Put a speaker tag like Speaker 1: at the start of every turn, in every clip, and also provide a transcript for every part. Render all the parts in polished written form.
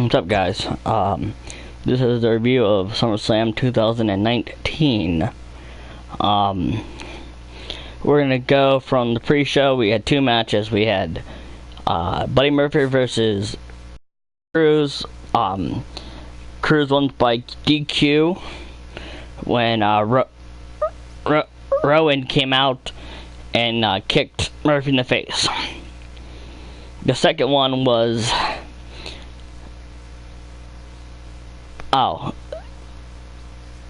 Speaker 1: What's up, guys? This is a review of SummerSlam 2019. We're gonna go from the pre-show. We had two matches. We had Buddy Murphy versus Cruz. Cruz won by DQ when Rowan came out and kicked Murphy in the face. The second one was and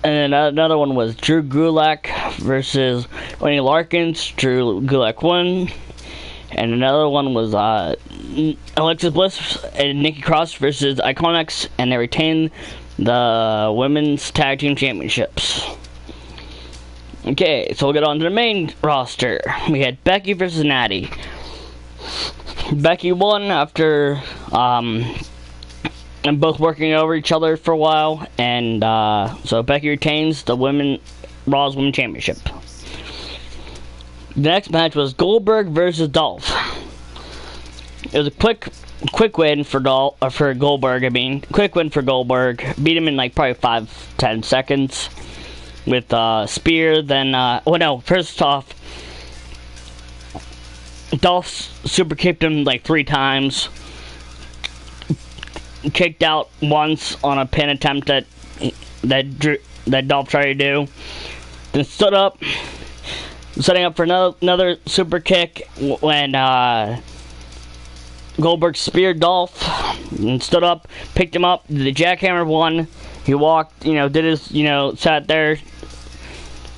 Speaker 1: another one was Drew Gulak versus Oney Larkins. Drew Gulak won. And another one was Alexis Bliss and Nikki Cross versus Iconics, and they retained the Women's Tag Team Championships. Okay, so we'll get on to the main roster. We had Becky versus Natty. Becky won after and both working over each other for a while, and so Becky retains the Raw's Women's Championship. The next match was Goldberg versus Dolph. It was a quick win for Goldberg. Quick win for Goldberg. Beat him in like probably 5-10 seconds with spear. Then first off, Dolph super kicked him like 3 times. Kicked out once on a pin attempt that Dolph tried to do. Then stood up, setting up for another super kick when Goldberg speared Dolph and stood up, picked him up, did the jackhammer one. He walked, did his, sat there,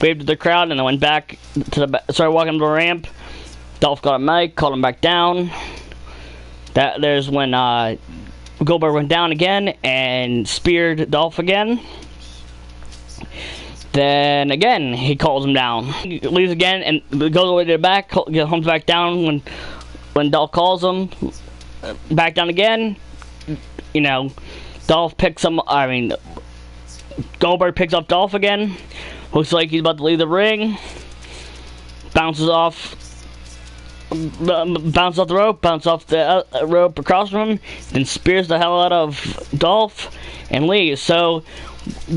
Speaker 1: waved to the crowd, and then went back to started walking to the ramp. Dolph got a mic, called him back down. There's when Goldberg went down again and speared Dolph again. Then again, he calls him down. He leaves again and goes all the way to the back, comes back down when Dolph calls him. Back down again. Dolph picks him. Goldberg picks up Dolph again. Looks like he's about to leave the ring. Bounces off the rope, bounces off the rope across from him, then spears the hell out of Dolph and leaves. So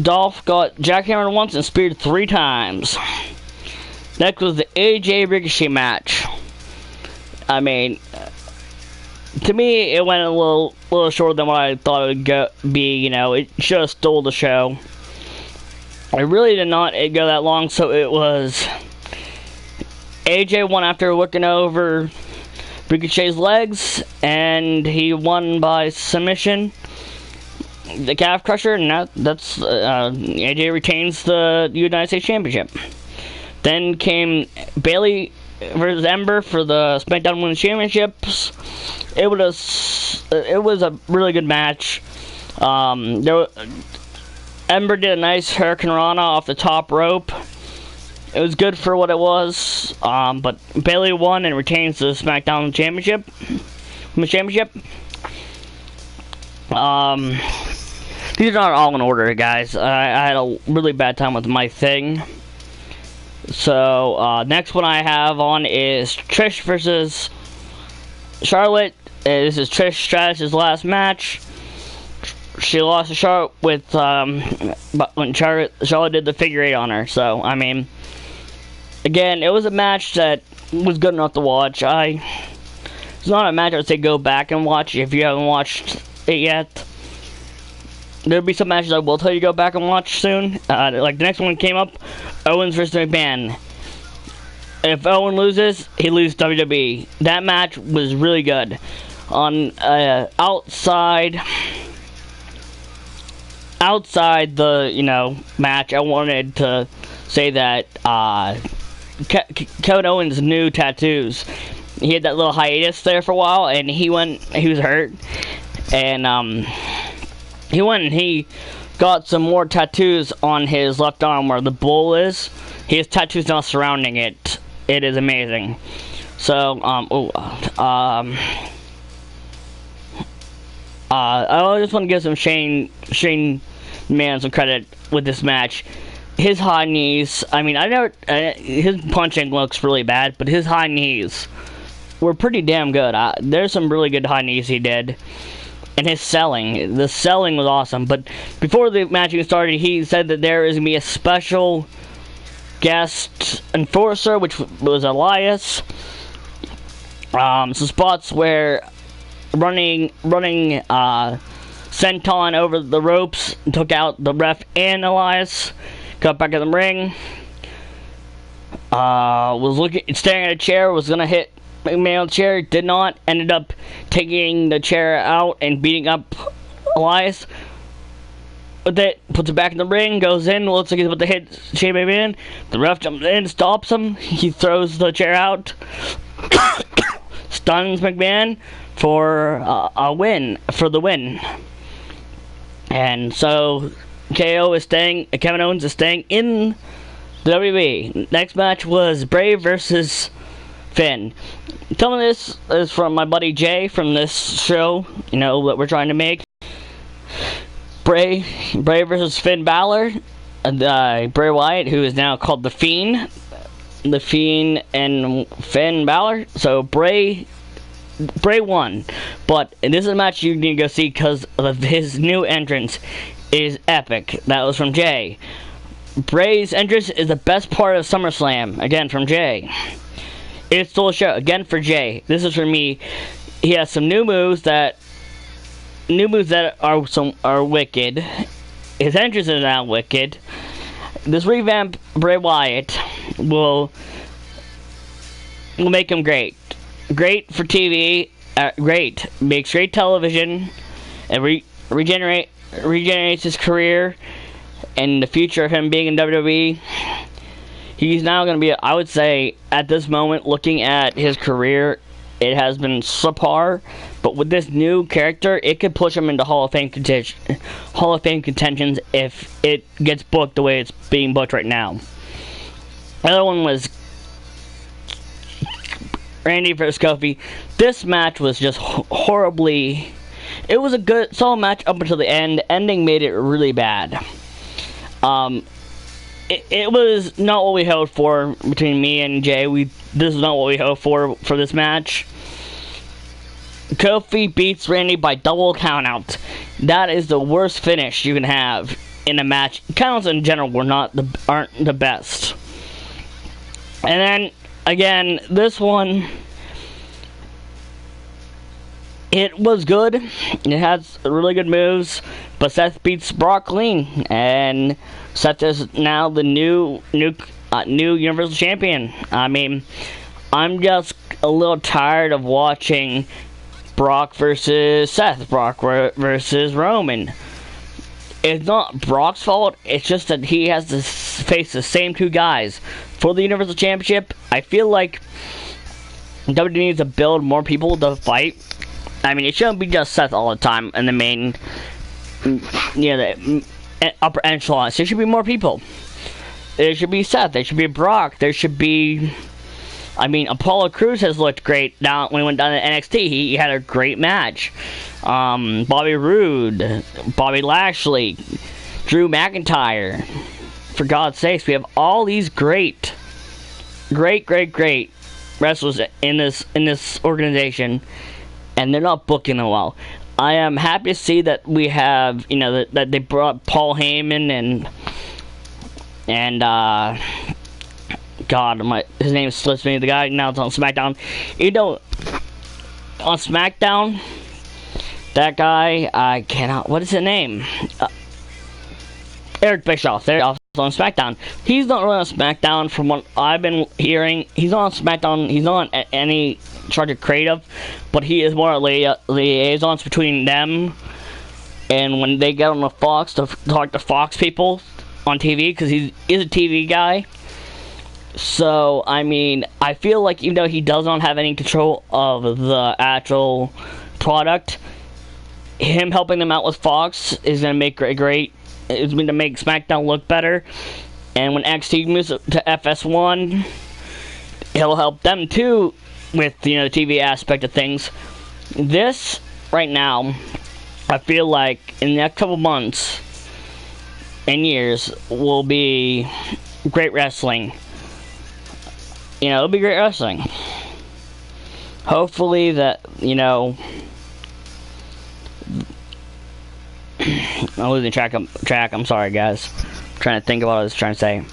Speaker 1: Dolph got jackhammered once and speared 3 times. Next was the AJ Ricochet match. To me, it went a little shorter than what I thought it would be. It should have stole the show. It really did not go that long, so it was AJ won after looking over Ricochet's legs, and he won by submission, the calf crusher, and that's AJ retains the United States Championship. Then came Bayley versus Ember for the SmackDown Women's Championships. It was a really good match. Ember did a nice Hurricane Rana off the top rope. It was good for what it was, but Bayley won and retains the SmackDown Championship. These are not all in order, guys. I had a really bad time with my thing. So, next one I have on is Trish versus Charlotte. This is Trish Stratus's last match. She lost to Charlotte when Charlotte did the figure 8 on her. So, again, it was a match that was good enough to watch. It's not a match I would say go back and watch if you haven't watched it yet. There'll be some matches I will tell you to go back and watch soon. Like the next one came up, Owens versus McMahon. If Owen loses, he loses WWE. That match was really good. On outside the match, I wanted to say that Kevin Owens' new tattoos. He had that little hiatus there for a while, and he was hurt, and he got some more tattoos on his left arm where the bull is. He has tattoos now surrounding it. It is amazing. So I just want to give some Shane McMahon some credit with this match. His high knees, his punching looks really bad, but his high knees were pretty damn good. There's some really good high knees he did. and his selling. The selling was awesome. But before the match even started, he said that there is going to be a special guest enforcer, which was Elias. Some spots where running senton over the ropes, took out the ref and Elias. Got back in the ring. Was staring at a chair, was gonna hit McMahon on the chair, did not. Ended up taking the chair out and beating up Elias. With it, puts it back in the ring, goes in, looks like he's about to hit Shane McMahon. The ref jumps in, stops him. He throws the chair out, stuns McMahon for a win, for the win. And so KO is staying, Kevin Owens is staying in the WWE. Next match was Bray versus Finn. Telling this is from my buddy Jay from this show, you know, that we're trying to make. Bray versus Finn Balor. Bray Wyatt, who is now called The Fiend. The Fiend and Finn Balor. So Bray won. But this is a match you need to go see because of his new entrance is epic. That was from Jay. Bray's entrance is the best part of SummerSlam. Again, from Jay. It stole a show. Again, for Jay. This is for me. He has some new moves that are wicked. His entrance is now wicked. This revamped Bray Wyatt will make him great. Great for TV. Great. Makes great television. And regenerates his career and the future of him being in WWE. He's now going to be, I would say, at this moment, looking at his career, it has been subpar. But with this new character, it could push him into Hall of Fame contentions if it gets booked the way it's being booked right now. The other one was Randy versus Kofi. This match was just horribly. It was a good, solid match up until the end. The ending made it really bad. It was not what we hoped for between me and Jay. This is not what we hoped for this match. Kofi beats Randy by double countout. That is the worst finish you can have in a match. Countouts in general aren't the best. And then again, this one, it was good. It has really good moves, but Seth beats Brock clean, and Seth is now the new Universal Champion. I mean, I'm just a little tired of watching Brock versus Seth, Brock versus Roman. It's not Brock's fault. It's just that he has to face the same two guys for the Universal Championship. I feel like WWE needs to build more people to fight. I mean, it shouldn't be just Seth all the time in the main, the upper echelons. There should be more people. There should be Seth. There should be Brock. There should be. I mean, Apollo Crews has looked great when he went down to NXT. He had a great match. Bobby Roode, Bobby Lashley, Drew McIntyre. For God's sakes, we have all these great wrestlers in this organization, and they're not booking it well. I am happy to see that we have, that they brought Paul Heyman and God, his name slips me. The guy now it's on SmackDown. On SmackDown, that guy, I cannot. What is his name? Eric Bischoff. There, on SmackDown. He's not really on SmackDown, from what I've been hearing. He's not on SmackDown. He's not on any charge of creative, but he is more liaisons between them. And when they get on the Fox to talk to Fox people on TV, because he's a TV guy. So, I mean, I feel like even though he does not have any control of the actual product, him helping them out with Fox is going to make it's going to make SmackDown look better. And when NXT moves to FS1, it'll help them too with, the TV aspect of things. This, right now, I feel like in the next couple months and years will be great wrestling. It'll be great wrestling. Hopefully that, I'm losing track. I'm sorry, guys. I'm trying to think of what I was trying to say.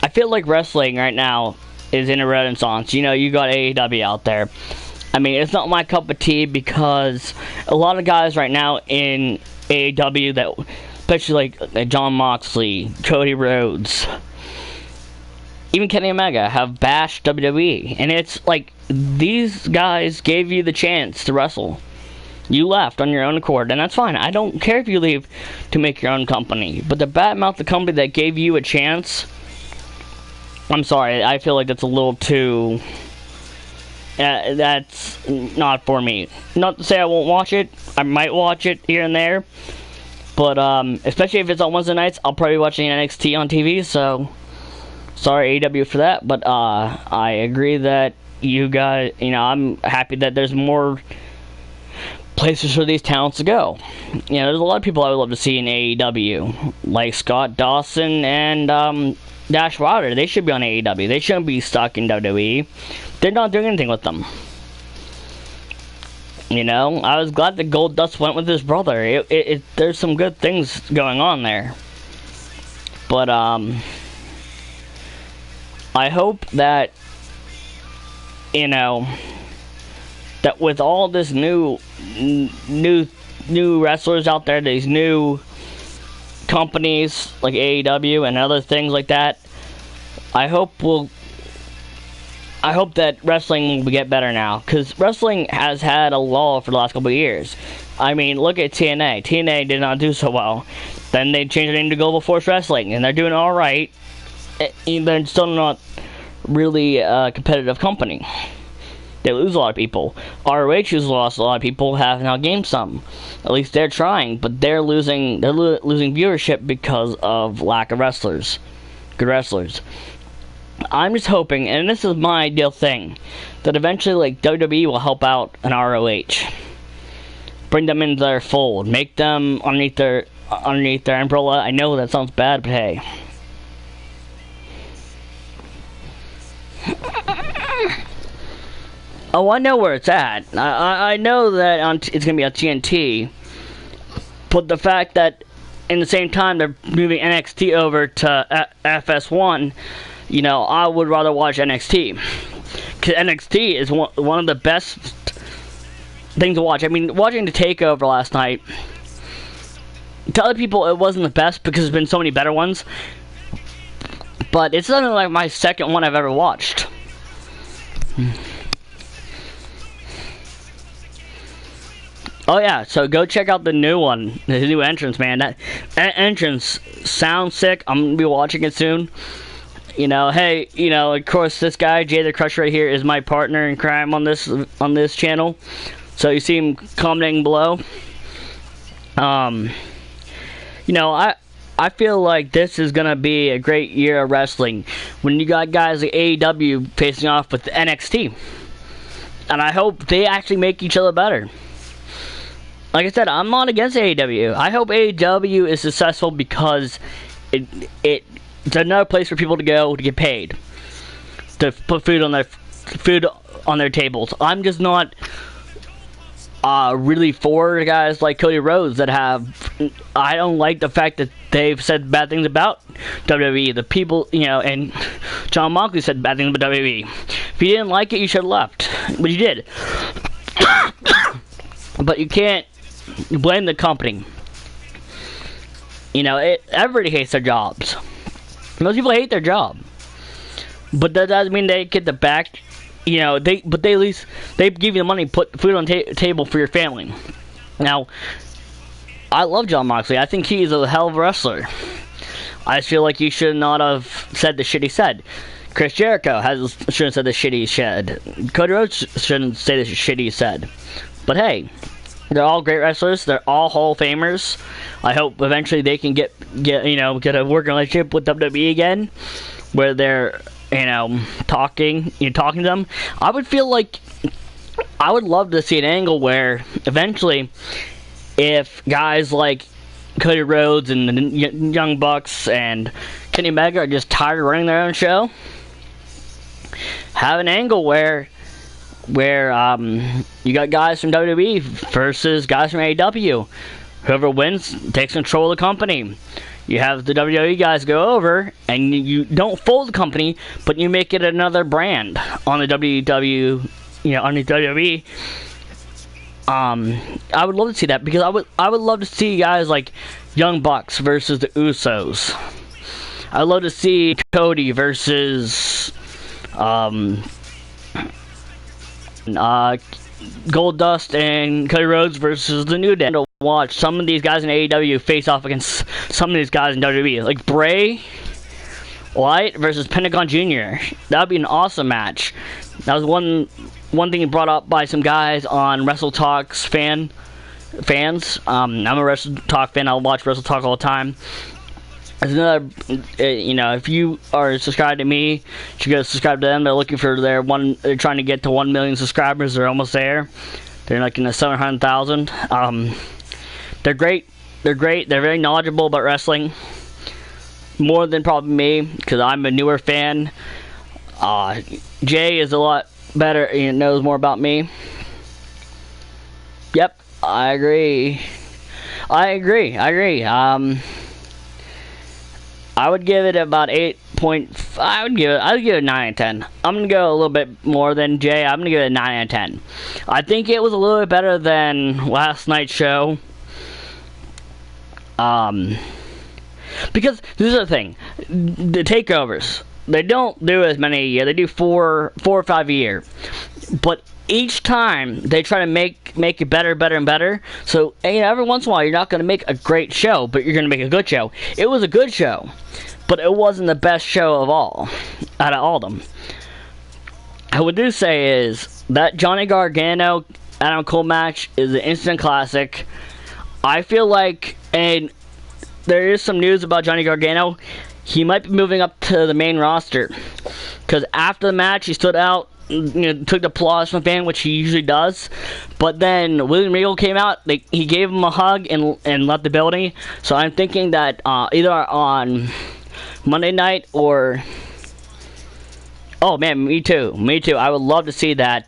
Speaker 1: I feel like wrestling right now is in a renaissance. You know, you got AEW out there. I mean, it's not my cup of tea because a lot of guys right now in AEW that, especially like Jon Moxley, Cody Rhodes, even Kenny Omega, have bashed WWE. And it's like, these guys gave you the chance to wrestle. You left on your own accord, and that's fine. I don't care if you leave to make your own company. But to badmouth the company that gave you a chance, I'm sorry, I feel like that's a little too... that's not for me. Not to say I won't watch it. I might watch it here and there. But, especially if it's on Wednesday nights, I'll probably be watching NXT on TV, so... Sorry, AEW, for that, but, I agree that you guys... You know, I'm happy that there's more places for these talents to go. You know, there's a lot of people I would love to see in AEW. Like Scott Dawson and, Dash Wilder. They should be on AEW. They shouldn't be stuck in WWE. They're not doing anything with them. You know, I was glad that Goldust went with his brother. There's some good things going on there. But, I hope that, you know, that with all this new wrestlers out there, these new companies like AEW and other things like that, I hope that wrestling will get better now, because wrestling has had a lull for the last couple of years. I mean, look at TNA. TNA did not do so well. Then they changed it into Global Force Wrestling, and they're doing all right. They're still not really a competitive company. They lose a lot of people. ROH has lost a lot of people, have now gained some. At least they're trying, but they're losing viewership because of lack of wrestlers. Good wrestlers. I'm just hoping, and this is my ideal thing, that eventually, like, WWE will help out an ROH. Bring them into their fold. Make them underneath their umbrella. I know that sounds bad, but hey. Oh, I know where it's at. I know that it's going to be on TNT. But the fact that in the same time they're moving NXT over to FS1, you know, I would rather watch NXT. Because NXT is one of the best things to watch. I mean, watching the TakeOver last night, to other people it wasn't the best because there's been so many better ones. But it's something like my second one I've ever watched. Oh yeah, so go check out the new one, the new entrance, man. That entrance sounds sick. I'm gonna be watching it soon. You know, hey, you know, of course, this guy Jay the Crush right here is my partner in crime on this channel. So you see him commenting below. You know, I feel like this is gonna be a great year of wrestling when you got guys like AEW facing off with NXT, and I hope they actually make each other better. Like I said, I'm not against AEW. I hope AEW is successful because it's another place for people to go to get paid, to put food on their tables. I'm just not really for guys like Cody Rhodes that have... I don't like the fact that they've said bad things about WWE. The people, you know, and Jon Moxley said bad things about WWE. If you didn't like it, you should have left. But you did. But you can't blame the company. You know, everybody hates their jobs. Most people hate their job. But that doesn't mean they get the back... You know, they at least they give you the money, put food on the table for your family. Now, I love Jon Moxley. I think he's a hell of a wrestler. I just feel like he should not have said the shit he said. Chris Jericho shouldn't have said the shit he said. Cody Rhodes shouldn't say the shit he said. But hey, they're all great wrestlers. They're all Hall of Famers. I hope eventually they can get a working relationship with WWE again, where they're, you know, talking to them. I would feel like I would love to see an angle where eventually, if guys like Cody Rhodes and the Young Bucks and Kenny Omega are just tired of running their own show, have an angle where where you got guys from WWE versus guys from AEW. Whoever wins takes control of the company. You have the WWE guys go over, and you don't fold the company, but you make it another brand on the on the WWE. I would love to see that, because I would love to see guys like Young Bucks versus the Usos. I'd love to see Cody versus Goldust and Cody Rhodes versus the New Day. To watch some of these guys in AEW face off against some of these guys in WWE, like Bray Wyatt versus Pentagon Jr. That would be an awesome match. That was one thing brought up by some guys on Wrestle Talk's fans. I'm a Wrestle Talk fan. I'll watch Wrestle Talk all the time. There's another, if you are subscribed to me, you should go subscribe to them. They're looking for they're trying to get to 1 million subscribers. They're almost there. They're like in the 700,000. They're great. They're great. They're very knowledgeable about wrestling. More than probably me, because I'm a newer fan. Jay is a lot better. He knows more about me. Yep, I agree. I would give it about 8.5. I'd give it 9 out of 10. I'm gonna go a little bit more than Jay. I'm gonna give it a 9 out of 10. I think it was a little bit better than last night's show. Because this is the thing, the takeovers, they don't do as many a year. They do four or five a year, but each time they try to make it better and better. So every once in a while you're not going to make a great show, but you're going to make a good show. It was a good show, but it wasn't the best show of all out of all of them. I would do say is that Johnny Gargano Adam Cole match is an instant classic. I feel like, and there is some news about Johnny Gargano, he might be moving up to the main roster, because after the match he stood out, took the applause from the fan, which he usually does, but then William Regal came out, he gave him a hug and left the building. So I'm thinking that either on Monday night or, oh man, me too, I would love to see that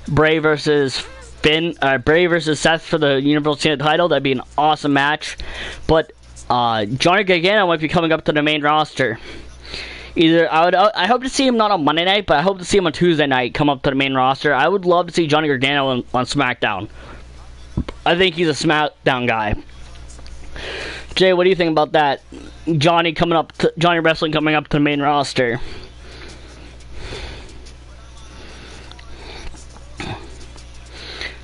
Speaker 1: Bray versus Seth for the Universal title. That'd be an awesome match. But Johnny Gargano might be coming up to the main roster. I hope to see him not on Monday night, but I hope to see him on Tuesday night come up to the main roster. I would love to see Johnny Gargano on SmackDown. I think he's a SmackDown guy. Jay, what do you think about that? Johnny Wrestling coming up to the main roster.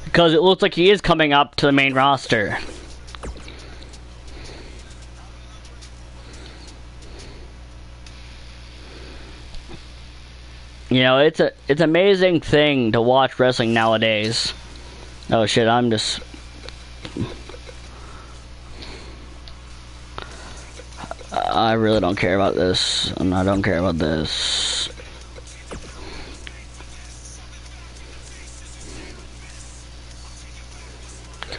Speaker 1: Because it looks like he is coming up to the main roster. It's an amazing thing to watch wrestling nowadays. Oh shit, I really don't care about this, and I don't care about this.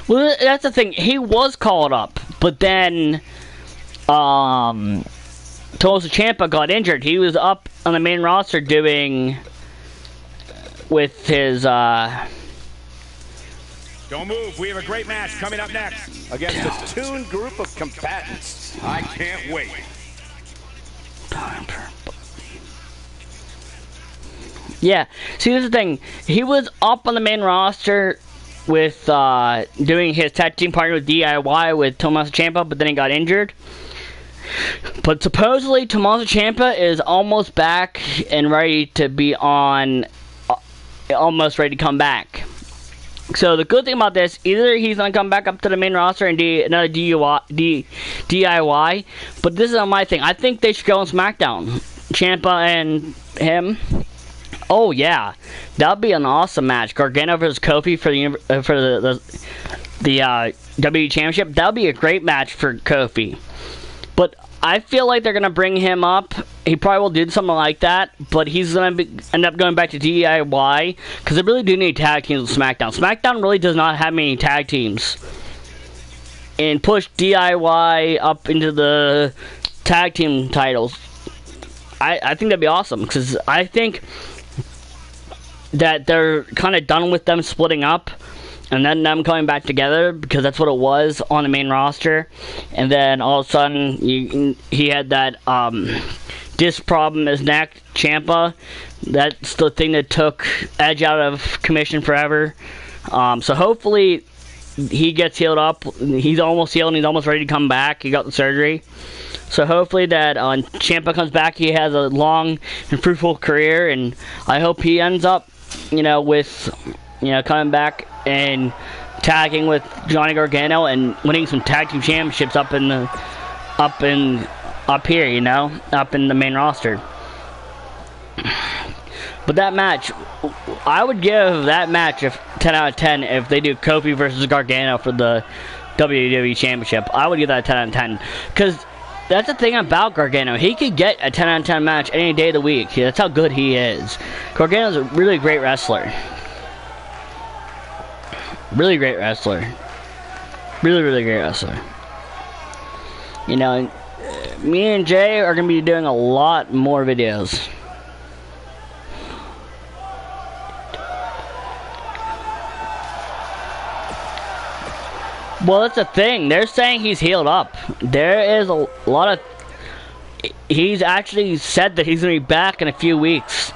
Speaker 1: Well, that's the thing. He was called up, but then Tommaso Ciampa got injured. He was up on the main roster doing with his
Speaker 2: Don't move. We have a great match coming up next against a tuned group of combatants. I can't wait.
Speaker 1: Yeah. See, this is the thing. He was up on the main roster with doing his tag team partner with DIY with Tommaso Ciampa, but then he got injured. But supposedly Tommaso Ciampa is almost back and ready to be on, almost ready to come back. So the good thing about this, either he's going to come back up to the main roster and do another DIY, but this is not my thing. I think they should go on SmackDown. Ciampa and him. Oh yeah, that would be an awesome match. Gargano versus Kofi for the WWE Championship. That would be a great match for Kofi. But I feel like they're going to bring him up. He probably will do something like that, but he's going to end up going back to DIY, because they really do need tag teams with SmackDown. SmackDown really does not have many tag teams. And push DIY up into the tag team titles. I think that'd be awesome, because I think that they're kind of done with them splitting up and then them coming back together, because that's what it was on the main roster. And then all of a sudden he had that disc problem in his neck, Ciampa. That's the thing that took Edge out of commission forever. So hopefully he gets healed up. He's almost healed and he's almost ready to come back. He got the surgery. So hopefully that Ciampa comes back, he has a long and fruitful career, and I hope he ends up, with, coming back and tagging with Johnny Gargano and winning some tag team championships up in the up in the main roster. But that match, I would give that match a 10 out of 10 if they do Kofi versus Gargano for the WWE Championship. I would give that a 10 out of 10. Because that's the thing about Gargano. He could get a 10 out of 10 match any day of the week. That's how good he is. Gargano's a really great wrestler. Really great wrestler. Really, really great wrestler. Me and Jay are going to be doing a lot more videos. Well, that's the thing. They're saying he's healed up. There is a lot of... He's actually said that he's going to be back in a few weeks.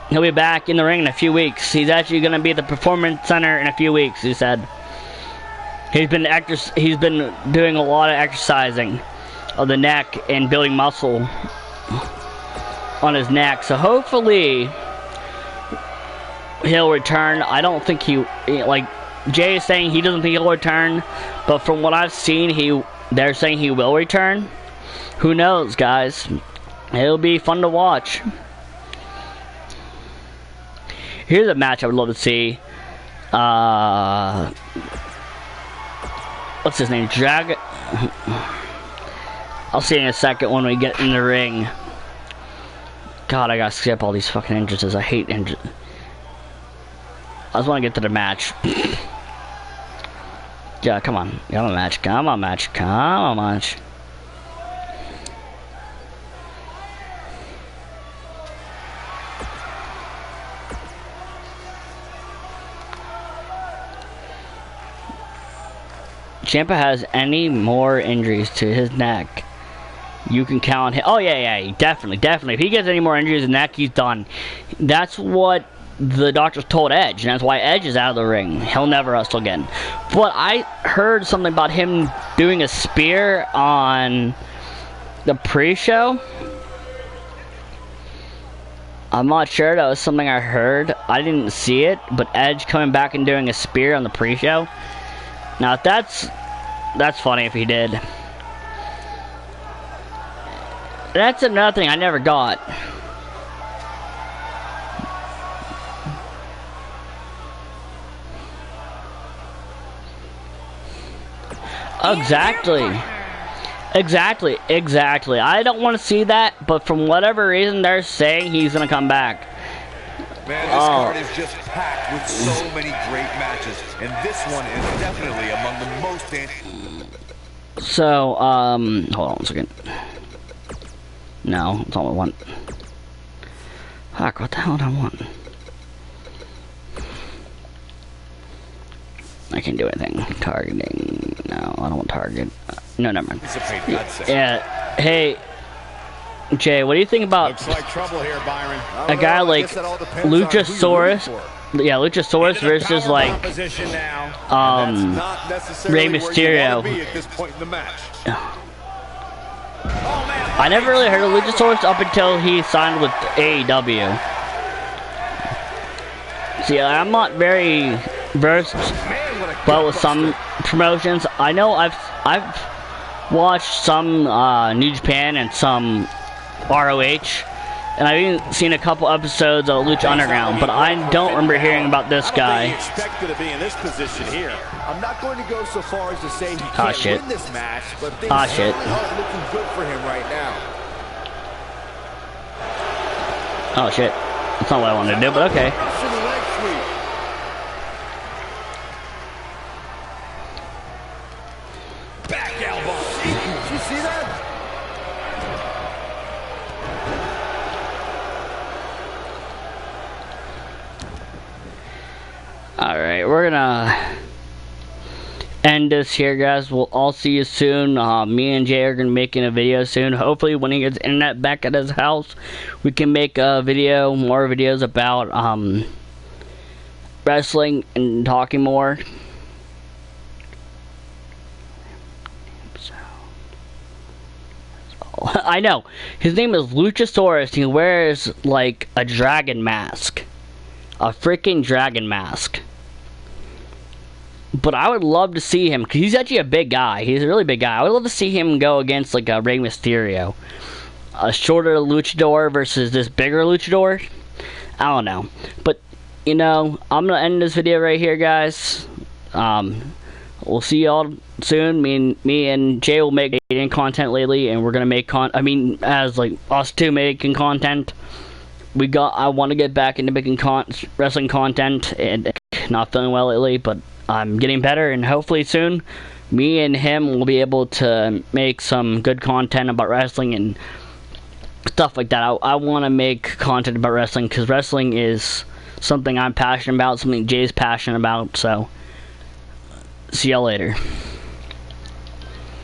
Speaker 1: He'll be back in the ring in a few weeks. He's actually going to be at the Performance Center in a few weeks, he said. He's been doing a lot of exercising of the neck and building muscle on his neck. So hopefully he'll return. I don't think Jay is saying he doesn't think he'll return, but from what I've seen, they're saying he will return. Who knows, guys? It'll be fun to watch. Here's a match I would love to see. What's his name? I'll see in a second when we get in the ring. God, I gotta skip all these fucking entrances. I hate entrances. I just want to get to the match. Yeah, come on. Come on, match. Come on, match. Come on, match. Ciampa has any more injuries to his neck, you can count him. Oh, yeah, definitely. If he gets any more injuries in the neck, he's done. That's what the doctors told Edge, and that's why Edge is out of the ring. He'll never wrestle again. But I heard something about him doing a spear on the pre-show. I'm not sure. That was something I heard. I didn't see it, but Edge coming back and doing a spear on the pre-show. Now, that's funny if he did. That's another thing I never got. Exactly. I don't want to see that, but from whatever reason, they're saying he's going to come back.
Speaker 2: Man, this card is just packed with so many great matches, and this one is definitely among the most...
Speaker 1: So, hold on a second. No, that's all I want. Fuck, what the hell do I want? I can't do anything. Targeting. No, I don't want target. No, never mind. Yeah. Hey, Jay, what do you think about
Speaker 2: Looks like trouble here, Byron.
Speaker 1: a guy like Luchasaurus? Yeah, Luchasaurus versus like Rey Mysterio. I never really heard of Luchasaurus up until he signed with AEW. See, I'm not very versed well with some promotions. I know I've watched some New Japan and some ROH, and I've even seen a couple episodes of Lucha Underground, but I don't remember hearing about this guy.
Speaker 2: Expected to be in this position here. I'm not going to go so far as to say he can't win this match, but things are looking good for him right now.
Speaker 1: Oh shit. That's not what I wanted to do, but okay.
Speaker 2: Back elbow. Did you see that?
Speaker 1: end this here, guys. We'll all see you soon. Me and Jay are going to be making a video soon. Hopefully, when he gets internet back at his house, we can make a video, more videos about wrestling and talking more. I know. His name is Luchasaurus. He wears, like, a dragon mask. A freaking dragon mask. But I would love to see him, because he's actually a big guy. He's a really big guy. I would love to see him go against, like, a Rey Mysterio. A shorter luchador versus this bigger luchador. I don't know. But, you know, I'm going to end this video right here, guys. We'll see y'all soon. Me and Jay will make content lately, and we're gonna make as like us two making content. I want to get back into making wrestling content, and not feeling well lately, but I'm getting better, and hopefully soon, me and him will be able to make some good content about wrestling and stuff like that. I want to make content about wrestling because wrestling is something I'm passionate about, something Jay's passionate about. So. See y'all later.